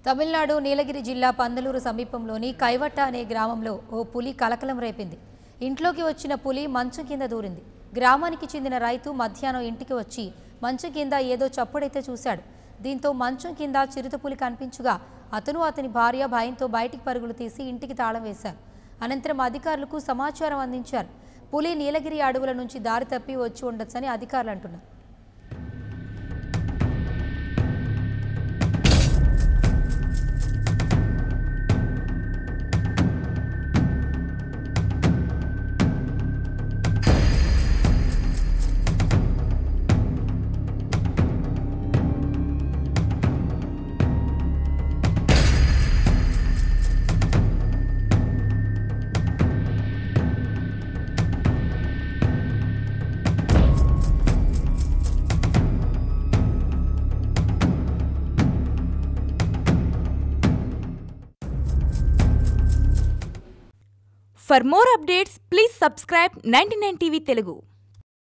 తమిళనాడు నీలగిరి జిల్లా పందలూరు సమీపంలోని కైవట్ట అనే గ్రామంలో ఓ పులి కలకలం రేపింది. ఇంట్లోకి వచ్చిన పులి మంచం కింద దూరింది. గ్రామానికి చెందిన రైతు మధ్యాహ్నం ఇంటికి వచ్చి మంచం కింద ఏదో చప్పుడైతే చూశాడు. దీంతో మంచం కింద చిరుతపులి కనిపించగా అతని భార్య భయంతో బయటికి పరుగులు తీసి ఇంటికి తాళం వేశారు. అనంతరం అధికారులకు సమాచారం అందించారు. పులి నీలగిరి అడవుల నుంచి దారి తప్పి వచ్చి ఉండొచ్చని అధికారులు అంటున్నారు. For more updates, please subscribe 99 TV Telugu.